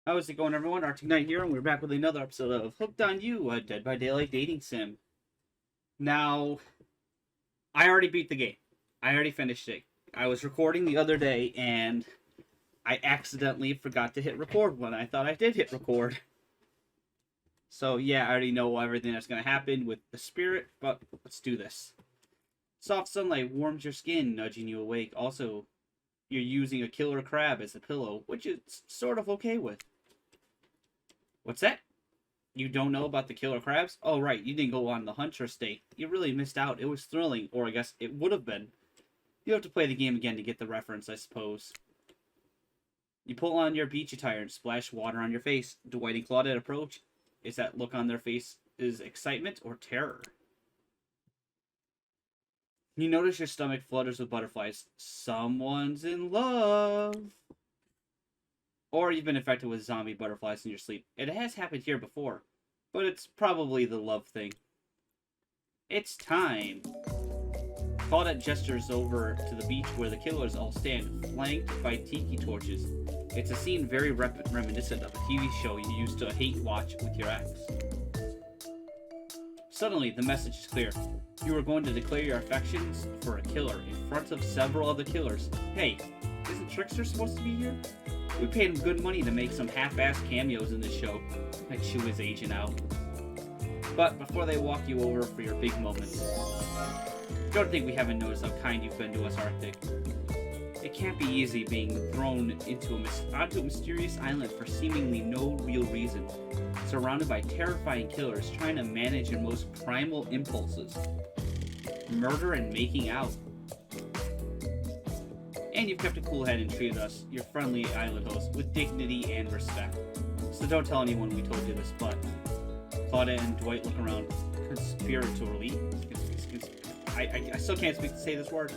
How's it going, everyone? Arctic Knight here, and we're back with another episode of Hooked on You, a Dead by Daylight dating sim. Now, I already beat the game. I already finished it. I was recording the other day, and I accidentally forgot to hit record when I thought I did hit record. So, yeah, I already know everything that's going to happen with the spirit, but let's do this. Soft sunlight warms your skin, nudging you awake. Also, you're using a killer crab as a pillow, which is sort of okay with. What's that? You don't know about the killer crabs? Oh, right, you didn't go on the hunt or stay. You really missed out. It was thrilling, or I guess it would have been. You have to play the game again to get the reference, I suppose. You pull on your beach attire and splash water on your face. Dwight and Claudette approach. Is that look on their face is excitement or terror? You notice your stomach flutters with butterflies. Someone's in love. Or you've been infected with zombie butterflies in your sleep. It has happened here before, but it's probably the love thing. It's time. Claudette gestures over to the beach where the killers all stand, flanked by tiki torches. It's a scene very reminiscent of a TV show you used to hate watch with your ex. Suddenly, the message is clear. You are going to declare your affections for a killer in front of several other killers. Hey, isn't Trickster supposed to be here? We paid him good money to make some half-assed cameos in this show. I'd chew his agent out. But before they walk you over for your big moments, don't think we haven't noticed how kind you've been to us, Arctic. It can't be easy being thrown onto a mysterious island for seemingly no real reason, surrounded by terrifying killers trying to manage your most primal impulses. Murder and making out. And you've kept a cool head and treated us, your friendly island host, with dignity and respect. So don't tell anyone we told you this, but Claudette and Dwight look around conspiratorially. I still can't say this word.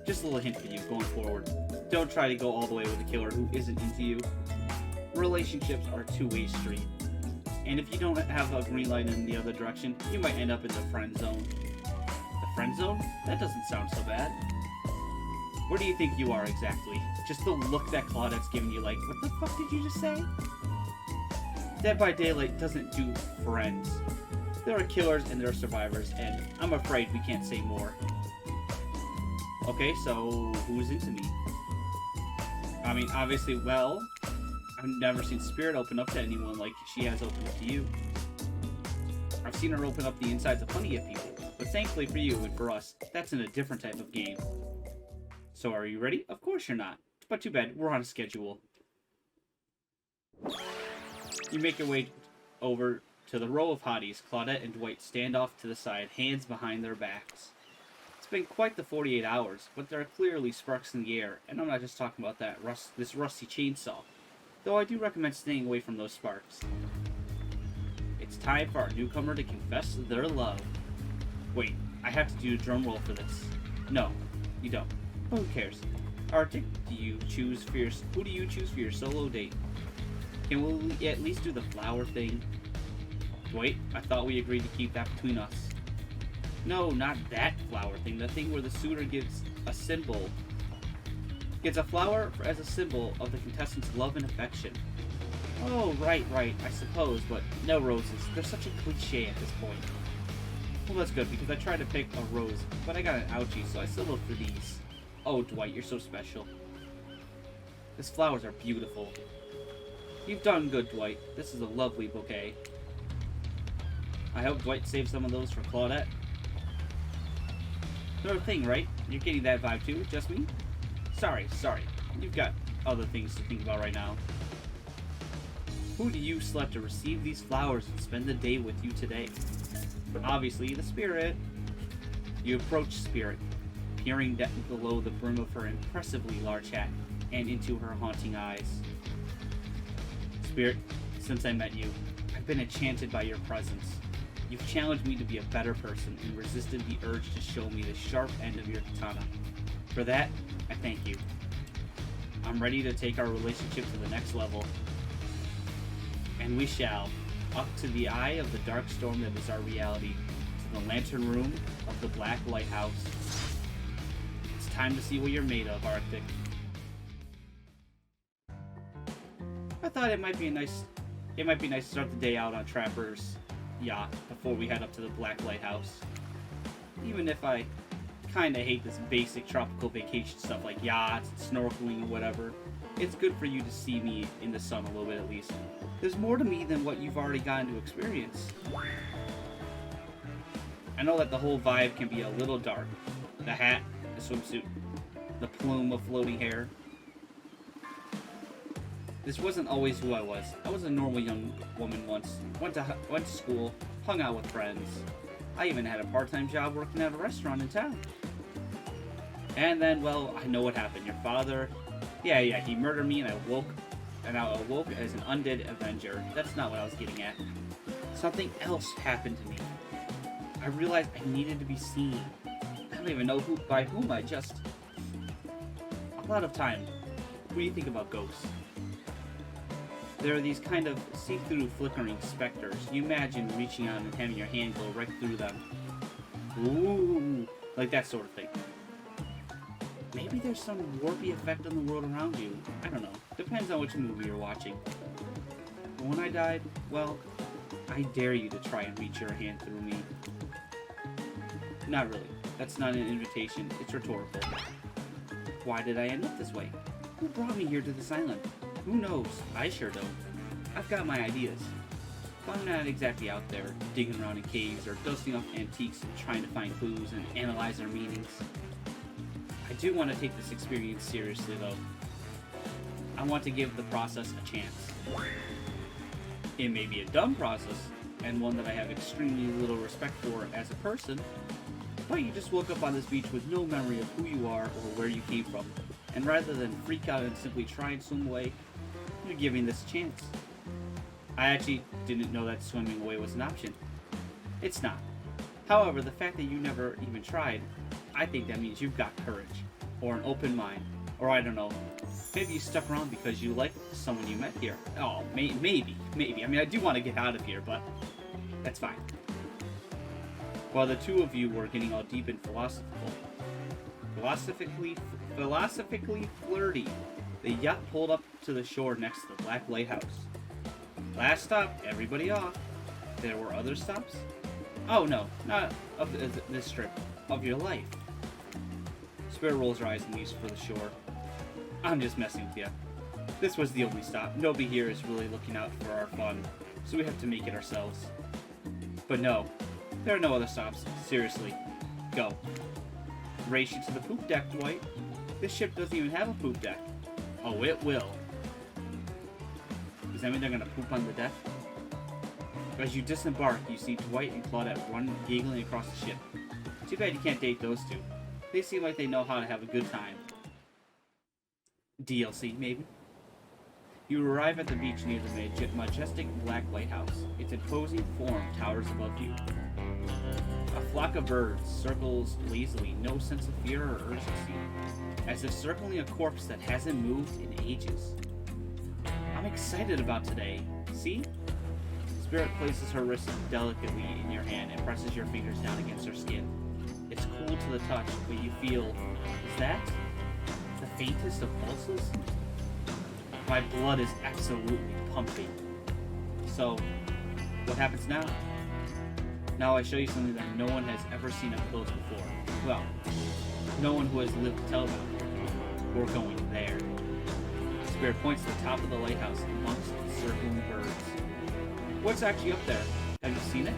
Just a little hint for you going forward. Don't try to go all the way with a killer who isn't into you. Relationships are a two-way street. And if you don't have a green light in the other direction, you might end up in the friend zone. The friend zone? That doesn't sound so bad. Where do you think you are exactly? Just the look that Claudette's giving you like, what the fuck did you just say? Dead by Daylight doesn't do friends. There are killers and there are survivors, and I'm afraid we can't say more. Okay, so who's into me? I mean, obviously, well, I've never seen Spirit open up to anyone like she has opened up to you. I've seen her open up the insides of plenty of people, but thankfully for you and for us, that's in a different type of game. So are you ready? Of course you're not. But too bad, we're on a schedule. You make your way over to the row of hotties. Claudette and Dwight stand off to the side, hands behind their backs. It's been quite the 48 hours, but there are clearly sparks in the air, and I'm not just talking about this rusty chainsaw, though I do recommend staying away from those sparks. It's time for our newcomer to confess their love. Wait, I have to do a drum roll for this. No, you don't. But who cares? Arctic, who do you choose for your solo date? Can we at least do the flower thing? Wait, I thought we agreed to keep that between us. No, not that flower thing. The thing where the suitor gets a symbol. Gets a flower as a symbol of the contestant's love and affection. Oh, right, I suppose, but no roses. They're such a cliche at this point. Well, that's good, because I tried to pick a rose, but I got an ouchie, so I settled for these. Oh, Dwight, you're so special. These flowers are beautiful. You've done good, Dwight. This is a lovely bouquet. I hope Dwight saves some of those for Claudette. No thing, right? You're getting that vibe too, just me? Sorry. You've got other things to think about right now. Who do you select to receive these flowers and spend the day with you today? Obviously, the Spirit. You approach Spirit, peering down below the brim of her impressively large hat and into her haunting eyes. Spirit, since I met you, I've been enchanted by your presence. You've challenged me to be a better person and resisted the urge to show me the sharp end of your katana. For that, I thank you. I'm ready to take our relationship to the next level. And we shall, up to the eye of the dark storm that is our reality, to the lantern room of the black lighthouse. It's time to see what you're made of, Arctic. I thought it might be nice to start the day out on Trapper's yacht before we head up to the Black Lighthouse. Even if I kinda hate this basic tropical vacation stuff like yachts and snorkeling or whatever, it's good for you to see me in the sun a little bit at least. There's more to me than what you've already gotten to experience. I know that the whole vibe can be a little dark. The hat, the swimsuit, the plume of floating hair. This wasn't always who I was. I was a normal young woman once. Went to school, hung out with friends. I even had a part-time job working at a restaurant in town. And then, well, I know what happened. Your father, yeah, he murdered me, and I awoke as an undead avenger. That's not what I was getting at. Something else happened to me. I realized I needed to be seen. I don't even know by whom. A lot of time. What do you think about ghosts? There are these kind of see-through flickering specters. You imagine reaching out and having your hand go right through them. Ooh, like that sort of thing. Maybe there's some warpy effect on the world around you. I don't know. Depends on which movie you're watching. But when I died, well, I dare you to try and reach your hand through me. Not really. That's not an invitation. It's rhetorical. Why did I end up this way? Who brought me here to this island? Who knows? I sure don't. I've got my ideas. But I'm not exactly out there digging around in caves or dusting off antiques and trying to find clues and analyze their meanings. I do want to take this experience seriously, though. I want to give the process a chance. It may be a dumb process, and one that I have extremely little respect for as a person, but you just woke up on this beach with no memory of who you are or where you came from, and rather than freak out and simply try and swim away, you're giving this a chance. I actually didn't know that swimming away was an option. It's not. However, the fact that you never even tried, I think that means you've got courage, or an open mind, or I don't know, maybe you stuck around because you like someone you met here. Oh, maybe. I mean, I do want to get out of here, but that's fine. While the two of you were getting all deep and philosophically flirty, the yacht pulled up to the shore next to the Black Lighthouse. Last stop, everybody off. There were other stops? Oh no, not of this trip, of your life. Spirit rolls her eyes and leaves for the shore. I'm just messing with you. This was the only stop. Nobody here is really looking out for our fun, so we have to make it ourselves. But no, there are no other stops. Seriously, go. Race you to the poop deck, Dwight. This ship doesn't even have a poop deck. Oh, it will. Does that mean they're gonna poop on the deck? As you disembark, you see Dwight and Claudette run giggling across the ship. Too bad you can't date those two. They seem like they know how to have a good time. DLC, maybe? You arrive at the beach near the majestic Black Lighthouse. Its imposing form towers above you. A flock of birds circles lazily, no sense of fear or urgency, as if circling a corpse that hasn't moved in ages. I'm excited about today. See? Spirit places her wrist delicately in your hand and presses your fingers down against her skin. It's cool to the touch, but you feel, is that the faintest of pulses? My blood is absolutely pumping. So, what happens now? Now I show you something that no one has ever seen up close before. Well, no one who has lived to tell about it. We're going there. Spirit points to the top of the lighthouse amongst the circling birds. What's actually up there? Have you seen it?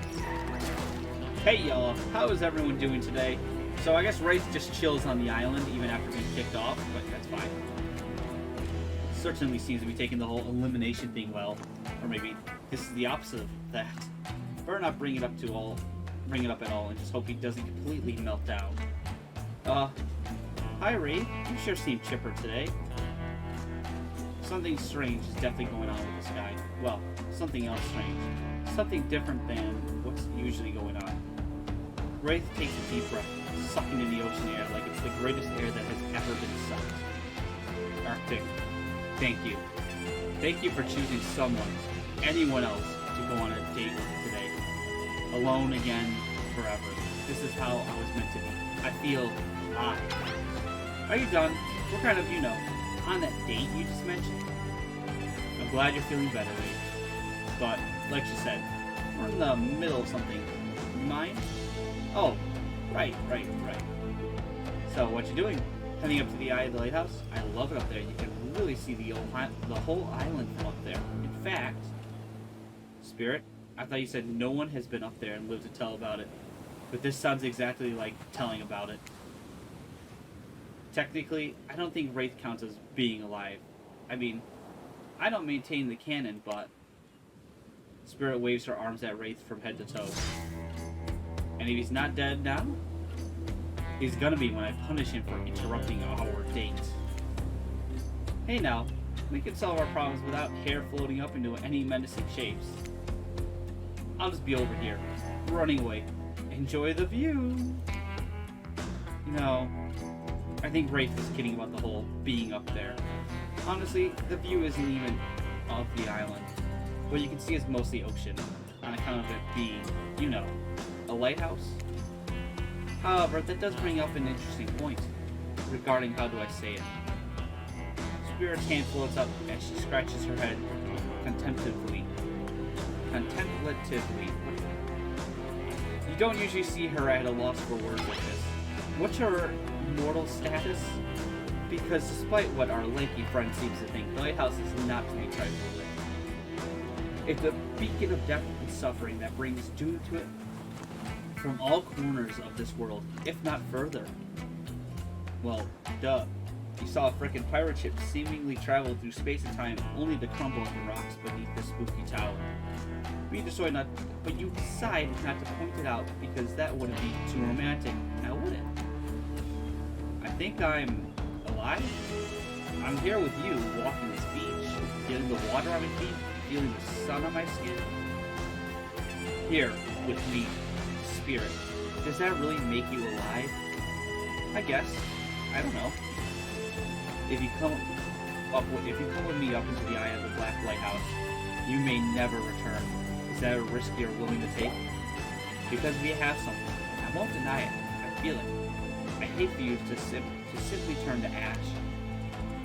Hey y'all, how is everyone doing today? So I guess Wraith just chills on the island even after being kicked off, but that's fine. Certainly seems to be taking the whole elimination thing well. Or maybe this is the opposite of that. Better not bring it up at all and just hope he doesn't completely melt down. Hi Wraith, you sure seem chipper today. Something strange is definitely going on with this guy. Well, something else strange. Something different than what's usually going on. Wraith takes a deep breath, sucking in the ocean air like it's the greatest air that has ever been sucked. Arctic, thank you. Thank you for choosing someone, anyone else, to go on a date with today. Alone again, forever. This is how I was meant to be. I feel high. Are you done? What kind of, on that date you just mentioned? I'm Glad you're feeling better, Ray. But, like she said, we're in the middle of something. You mind? Oh, right. So, what you doing? Heading up to the eye of the lighthouse? I love it up there. You can really see the whole island from up there. In fact, Spirit, I thought you said no one has been up there and lived to tell about it. But this sounds exactly like telling about it. Technically, I don't think Wraith counts as being alive. I mean, I don't maintain the canon, but... Spirit waves her arms at Wraith from head to toe. And if he's not dead now, he's gonna be when I punish him for interrupting our date. Hey now, we can solve our problems without hair floating up into any menacing shapes. I'll just be over here, running away. Enjoy the view! No, I think Wraith was kidding about the whole being up there. Honestly, the view isn't even of the island. What you can see is mostly ocean, on account of it being, you know, a lighthouse. However, that does bring up an interesting point, regarding how do I say it. Spirit's hand floats up as she scratches her head contemplatively. You don't usually see her at a loss for words like this. What's her mortal status? Because despite what our lanky friend seems to think, the lighthouse is not to be trifled with. It's a beacon of death and suffering that brings doom to it from all corners of this world, if not further. Well, duh. You saw a frickin' pirate ship seemingly travel through space and time only to crumble on the rocks beneath this spooky tower. We decide not, but you decide not to point it out because that wouldn't be too romantic, now would it? I think I'm alive? I'm here with you, walking this beach, feeling the water on my feet, feeling the sun on my skin. Here, with me, Spirit. Does that really make you alive? I guess. I don't know. If you come with me up into the eye of the Black Lighthouse, you may never return. Is that a risk you're willing to take? Because we have something. I won't deny it. I feel it. I hate for you to simply turn to ash.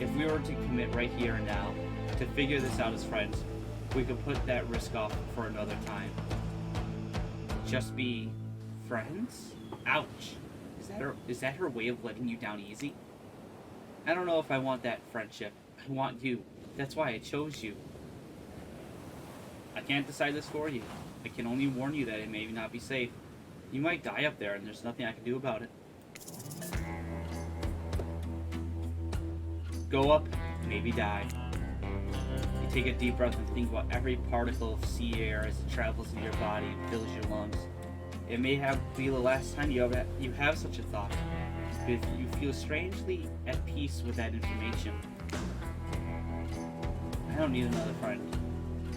If we were to commit right here and now to figure this out as friends, we could put that risk off for another time. Just be friends? Ouch. Is that her way of letting you down easy? I don't know if I want that friendship. I want you. That's why I chose you. I can't decide this for you. I can only warn you that it may not be safe. You might die up there and there's nothing I can do about it. Go up, maybe die. You take a deep breath and think about every particle of sea air as it travels in your body and fills your lungs. It may be the last time you have such a thought, but if you feel strangely at peace with that information. I don't need another friend.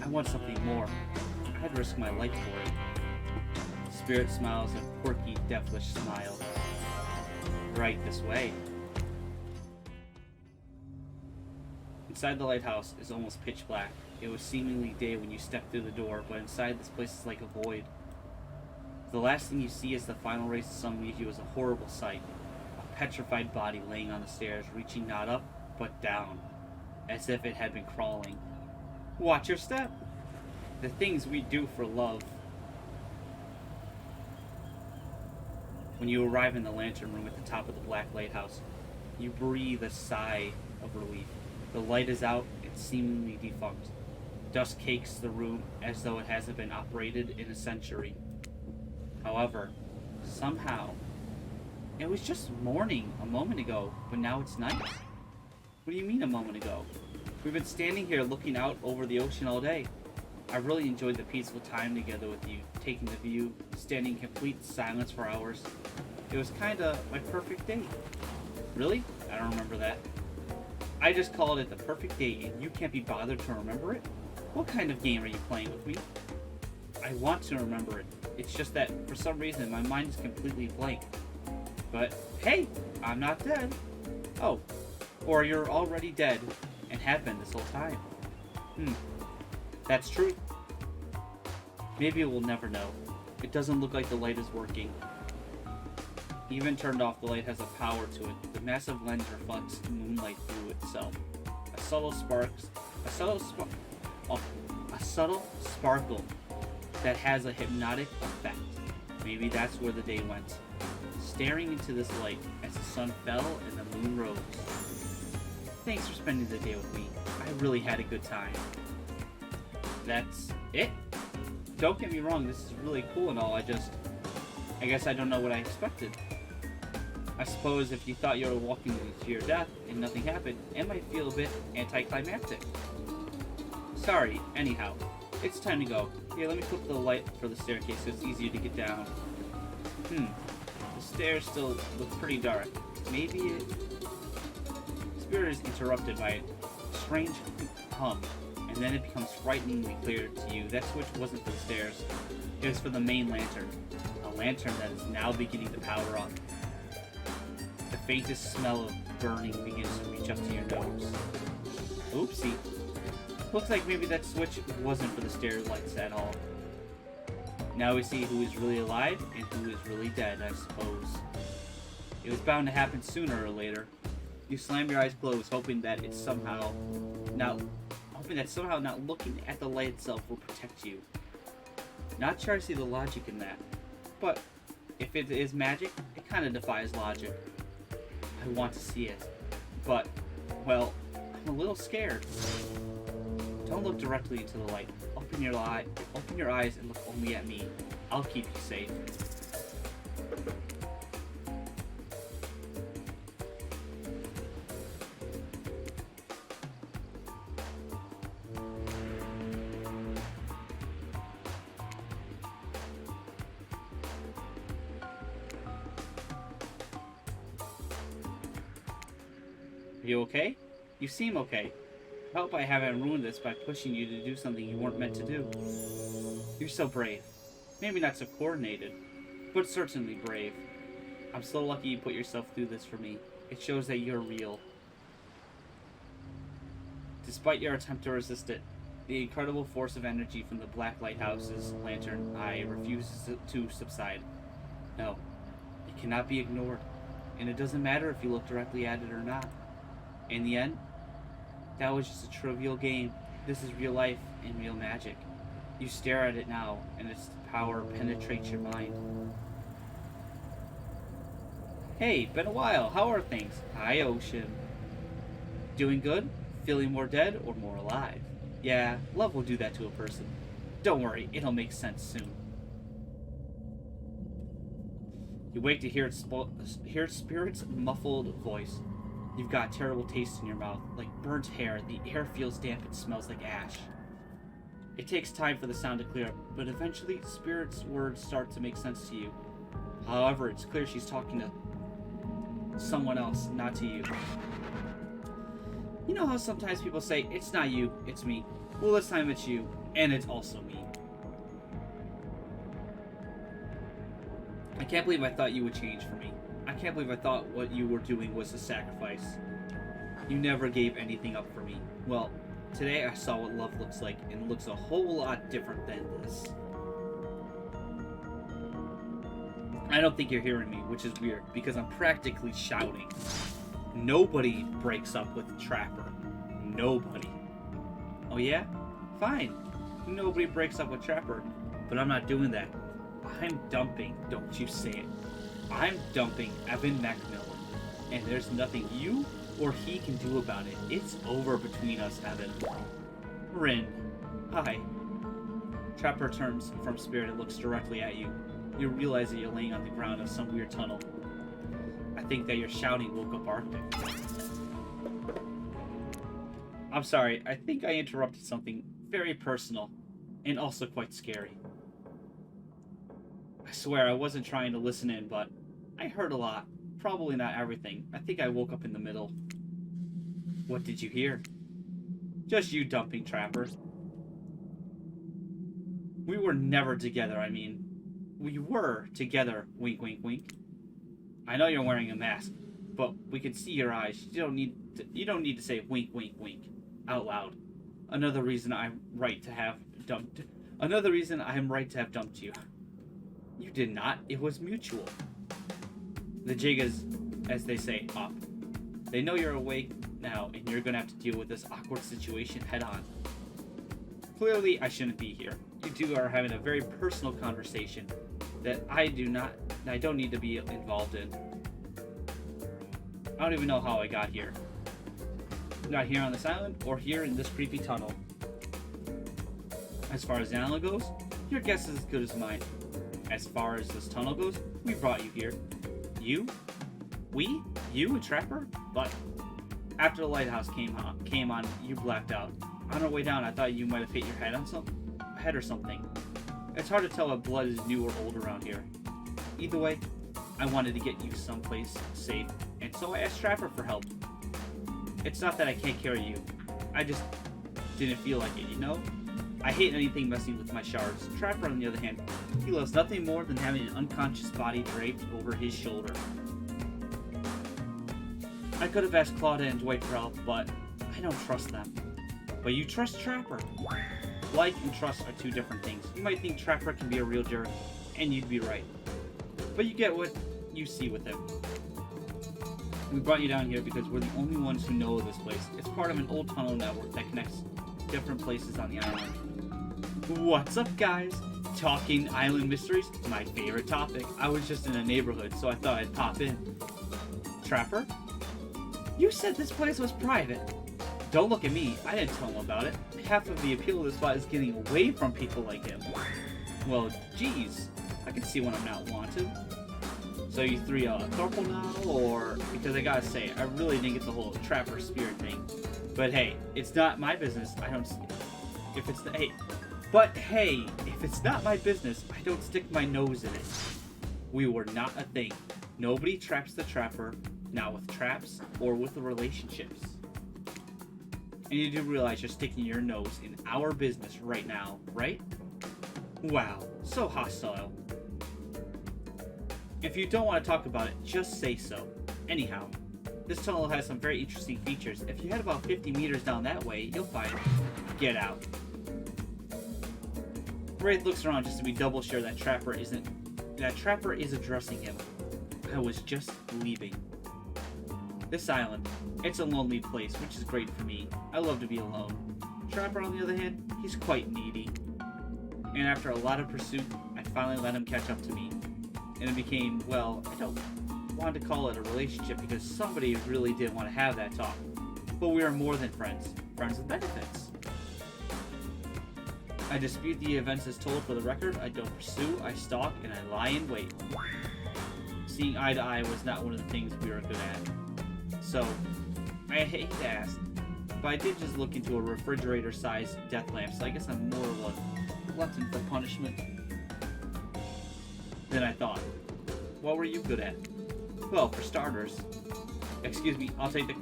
I want something more. I'd risk my life for it. Spirit smiles a quirky, devilish smile. Right this way. Inside the lighthouse is almost pitch black. It was seemingly day when you stepped through the door, but inside this place is like a void. The last thing you see as the final rays of sun leaves you is a horrible sight. A petrified body laying on the stairs, reaching not up, but down, as if it had been crawling. Watch your step! The things we do for love. When you arrive in the lantern room at the top of the Black Lighthouse, you breathe a sigh of relief. The light is out and seemingly defunct. Dust cakes the room as though it hasn't been operated in a century. However, somehow, it was just morning a moment ago, but now it's night. What do you mean a moment ago? We've been standing here looking out over the ocean all day. I really enjoyed the peaceful time together with you, taking the view, standing in complete silence for hours. It was kinda my perfect date. Really? I don't remember that. I just called it the perfect date and you can't be bothered to remember it? What kind of game are you playing with me? I want to remember it. It's just that, for some reason, my mind is completely blank. But, hey, I'm not dead. Oh, or you're already dead, and have been this whole time. That's true. Maybe we'll never know. It doesn't look like the light is working. Even turned off, the light has a power to it. The massive lens reflects moonlight through itself. A subtle a, a subtle sparkle that has a hypnotic effect. Maybe that's where the day went. Staring into this light as the sun fell and the moon rose. Thanks for spending the day with me. I really had a good time. That's it? Don't get me wrong, this is really cool and all, I guess I don't know what I expected. I suppose if you thought you were walking to your death and nothing happened, it might feel a bit anticlimactic. Sorry, anyhow. It's time to go. Here, let me put the light for the staircase so it's easier to get down. The stairs still look pretty dark. Maybe it... Spirit is interrupted by a strange hum, and then it becomes frighteningly clear to you that switch wasn't for the stairs. It was for the main lantern. A lantern that is now beginning to power up. The faintest smell of burning begins to reach up to your nose. Oopsie. Looks like maybe that switch wasn't for the stair lights at all. Now we see who is really alive and who is really dead, I suppose. It was bound to happen sooner or later. You slam your eyes closed, hoping that somehow not looking at the light itself will protect you. Not sure I see the logic in that, but if it is magic, it kind of defies logic. I want to see it, but, well, I'm a little scared. Don't look directly into the light. Open your eyes and look only at me. I'll keep you safe. Are you okay? You seem okay. I hope I haven't ruined this by pushing you to do something you weren't meant to do. You're so brave. Maybe not so coordinated, but certainly brave. I'm so lucky you put yourself through this for me. It shows that you're real. Despite your attempt to resist it, the incredible force of energy from the black lighthouse's lantern eye refuses to subside. No, it cannot be ignored, and it doesn't matter if you look directly at it or not. In the end, that was just a trivial game. This is real life and real magic. You stare at it now, and its power penetrates your mind. Hey, been a while. How are things? Hi, Ocean. Doing good? Feeling more dead or more alive? Yeah, love will do that to a person. Don't worry, it'll make sense soon. You wake to hear Spirit's muffled voice. You've got a terrible taste in your mouth, like burnt hair. The air feels damp and smells like ash. It takes time for the sound to clear up, but eventually Spirit's words start to make sense to you. However, it's clear she's talking to someone else, not to you. You know how sometimes people say, it's not you, it's me. Well, this time it's you, and it's also me. I can't believe I thought you would change for me. I can't believe I thought what you were doing was a sacrifice. You never gave anything up for me. Well, today I saw what love looks like, and it looks a whole lot different than this. I don't think you're hearing me, which is weird, because I'm practically shouting. Nobody breaks up with Trapper. Nobody. Oh yeah? Fine. Nobody breaks up with Trapper, but I'm not doing that. I'm dumping, don't you say it. I'm dumping Evan McMillan, and there's nothing you or he can do about it. It's over between us, Evan. Rin. Hi. Trapper turns from Spirit and looks directly at you. You realize that you're laying on the ground of some weird tunnel. I think that your shouting woke up Arctic. I'm sorry, I think I interrupted something very personal, and also quite scary. I swear I wasn't trying to listen in, but I heard a lot. Probably not everything. I think I woke up in the middle. What did you hear? Just you dumping Trapper. We were never together, I mean. We were together, wink, wink, wink. I know you're wearing a mask, but we can see your eyes. You don't need to say wink, wink, wink out loud. Another reason I'm right to have dumped you. You did not. It was mutual. The jig is, as they say, up. They know you're awake now, and you're gonna have to deal with this awkward situation head on. Clearly, I shouldn't be here. You two are having a very personal conversation that I don't need to be involved in. I don't even know how I got here. Not here on this island, or here in this creepy tunnel. As far as the island goes, your guess is as good as mine. As far as this tunnel goes, we brought you here. You? We? You, a trapper? But after the lighthouse came on, you blacked out. On our way down, I thought you might have hit your head on head or something. It's hard to tell if blood is new or old around here. Either way, I wanted to get you someplace safe, and so I asked Trapper for help. It's not that I can't carry you. I just didn't feel like it, you know? I hate anything messing with my shards. Trapper, on the other hand, he loves nothing more than having an unconscious body draped over his shoulder. I could have asked Claudia and Dwight for help, but I don't trust them. But you trust Trapper. Like and trust are two different things. You might think Trapper can be a real jerk, and you'd be right. But you get what you see with him. We brought you down here because we're the only ones who know this place. It's part of an old tunnel network that connects different places on the island. What's up, guys? Talking island mysteries? My favorite topic. I was just in a neighborhood, so I thought I'd pop in. Trapper? You said this place was private. Don't look at me. I didn't tell him about it. Half of the appeal of this spot is getting away from people like him. Well, geez. I can see when I'm not wanted. So you three Thorple now, or... Because I gotta say, I really didn't get the whole Trapper spirit thing. But hey, it's not my business. I don't... If it's... Hey... But hey, if it's not my business, I don't stick my nose in it. We were not a thing. Nobody traps the Trapper, not with traps or with the relationships. And you do realize you're sticking your nose in our business right now, right? Wow, so hostile. If you don't want to talk about it, just say so. Anyhow, this tunnel has some very interesting features. If you head about 50 meters down that way, you'll find... Get out. Wraith looks around just to be double sure that Trapper is addressing him. I was just leaving. This island, it's a lonely place, which is great for me. I love to be alone. Trapper, on the other hand, he's quite needy. And after a lot of pursuit, I finally let him catch up to me. And it became, well, I don't want to call it a relationship because somebody really did want to have that talk. But we are more than friends. Friends with benefits. I dispute the events as told for the record. I don't pursue, I stalk, and I lie in wait. Seeing eye to eye was not one of the things we were good at. So, I hate to ask, but I did just look into a refrigerator-sized death lamp, so I guess I'm more of a glutton for punishment than I thought. What were you good at? Well, for starters... Excuse me, I'll take that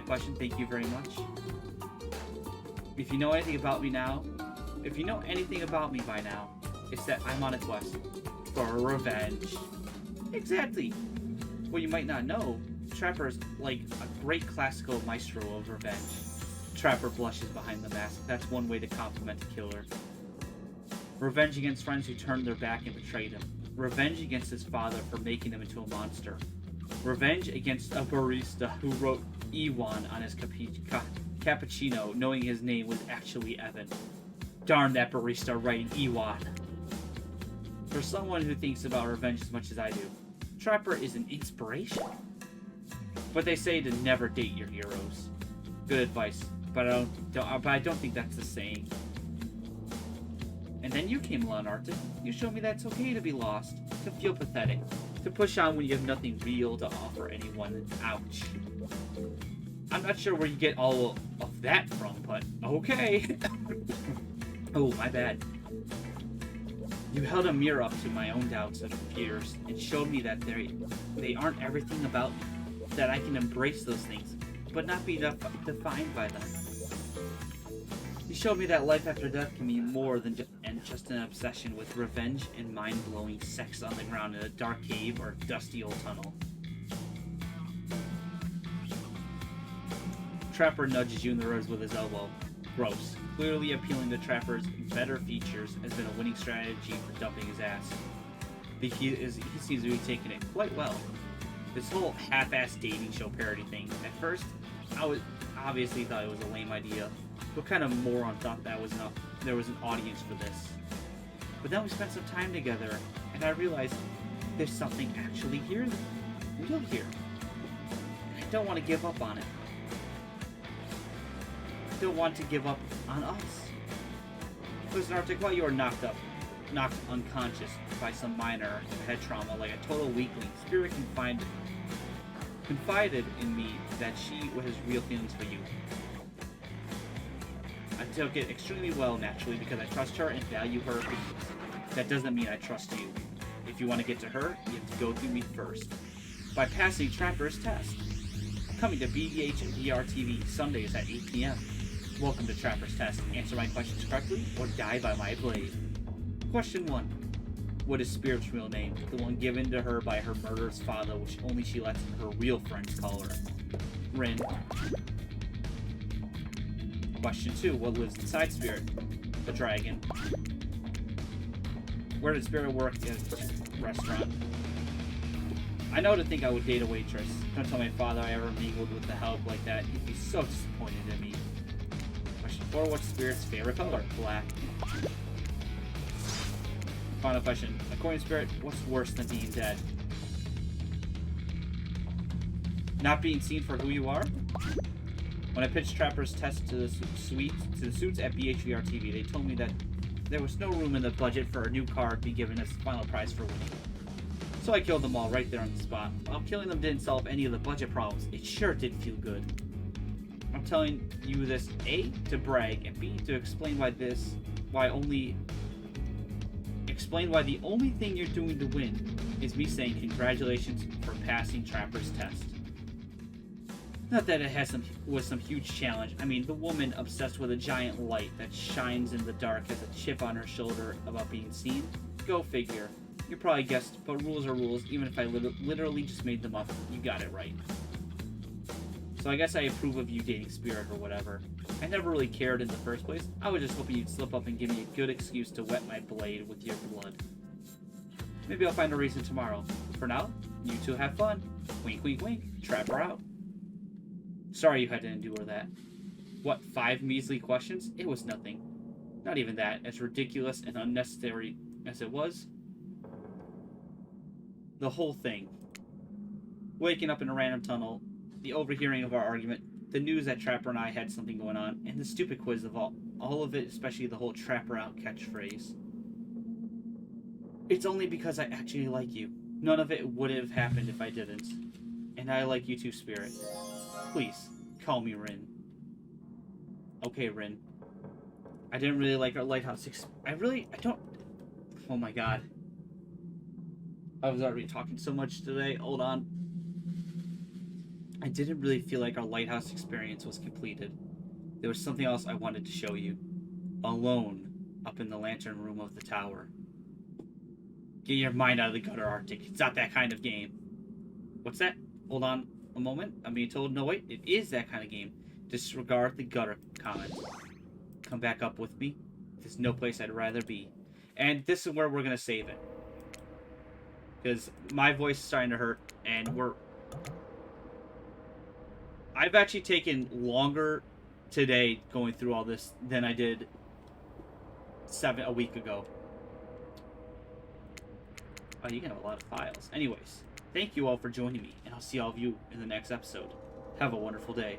question, thank you very much. If you know anything about me by now, it's that I'm on a quest for revenge. Exactly. What you might not know, Trapper's like a great classical maestro of revenge. Trapper blushes behind the mask. That's one way to compliment a killer. Revenge against friends who turned their back and betrayed him. Revenge against his father for making him into a monster. Revenge against a barista who wrote Ewan on his cappuccino, knowing his name was actually Evan. Darn that barista writing Ewan. For someone who thinks about revenge as much as I do, Trapper is an inspiration. But they say to never date your heroes. Good advice, but I don't think that's the saying. And then you came along, Arctic. You showed me that it's okay to be lost, to feel pathetic, to push on when you have nothing real to offer anyone. Ouch. I'm not sure where you get all of that from, but okay. Oh, my bad. You held a mirror up to my own doubts and fears and showed me that they aren't everything about me, that I can embrace those things, but not be defined by them. You showed me that life after death can be more than just an obsession with revenge and mind-blowing sex on the ground in a dark cave or dusty old tunnel. Trapper nudges you in the ribs with his elbow. Gross. Clearly appealing to Trapper's better features has been a winning strategy for dumping his ass. He seems to be taking it quite well. This whole half-assed dating show parody thing, at first, I obviously thought it was a lame idea. What kind of moron thought there was an audience for this? But then we spent some time together, and I realized there's something actually real here. And I don't want to give up on it. I don't want to give up on us. Listen, Arctic, while you are knocked unconscious by some minor head trauma like a total weakling, Spirit confided in me that she has real feelings for you. I took it extremely well, naturally, because I trust her and value her opinions. That doesn't mean I trust you. If you want to get to her, you have to go through me first. By passing Trapper's test. Coming to BBH and VRTV Sundays at 8 p.m. Welcome to Trapper's Test. Answer my questions correctly or die by my blade. Question 1. What is Spirit's real name? The one given to her by her murderous father, which only she lets her real friends call her. Rin. Question 2. What lives inside Spirit? The dragon. Where did Spirit work in a restaurant? I know to think I would date a waitress. Don't tell my father I ever mingled with the help like that. He'd be so disappointed in me. Question 4. What's Spirit's favorite color? Black. Final question. According to Spirit, what's worse than being dead? Not being seen for who you are? When I pitched Trapper's test to the suits at BHVR TV, they told me that there was no room in the budget for a new car to be given as the final prize for winning. So I killed them all right there on the spot. While killing them didn't solve any of the budget problems, it sure did feel good. I'm telling you this A, to brag, and B, to explain why the only thing you're doing to win is me saying congratulations for passing Trapper's test. Not that it was some huge challenge. I mean, the woman obsessed with a giant light that shines in the dark has a chip on her shoulder about being seen. Go figure. You probably guessed, but rules are rules, even if I literally just made them up. You got it right. So I guess I approve of you dating Spirit or whatever. I never really cared in the first place. I was just hoping you'd slip up and give me a good excuse to wet my blade with your blood. Maybe I'll find a reason tomorrow. For now, you two have fun. Wink, wink, wink. Trapper out. Sorry you had to endure that. What, 5 measly questions? It was nothing. Not even that, as ridiculous and unnecessary as it was. The whole thing. Waking up in a random tunnel, the overhearing of our argument, the news that Trapper and I had something going on, and the stupid quiz of all of it, especially the whole Trapper out catchphrase. It's only because I actually like you. None of it would have happened if I didn't. And I like you too, Spirit. Please, call me Rin. Okay, Rin. I didn't really like our lighthouse I don't... Oh my god. I was already talking so much today. Hold on. I didn't really feel like our lighthouse experience was completed. There was something else I wanted to show you. Alone, up in the lantern room of the tower. Get your mind out of the gutter, Arctic. It's not that kind of game. What's that? Hold on a moment. I'm being told, no wait, it is that kind of game. Disregard the gutter comment. Come back up with me. There's no place I'd rather be. And this is where we're going to save it. Because my voice is starting to hurt, and I've actually taken longer today going through all this than I did a week ago. Oh, you can have a lot of files. Anyways, thank you all for joining me, and I'll see all of you in the next episode. Have a wonderful day.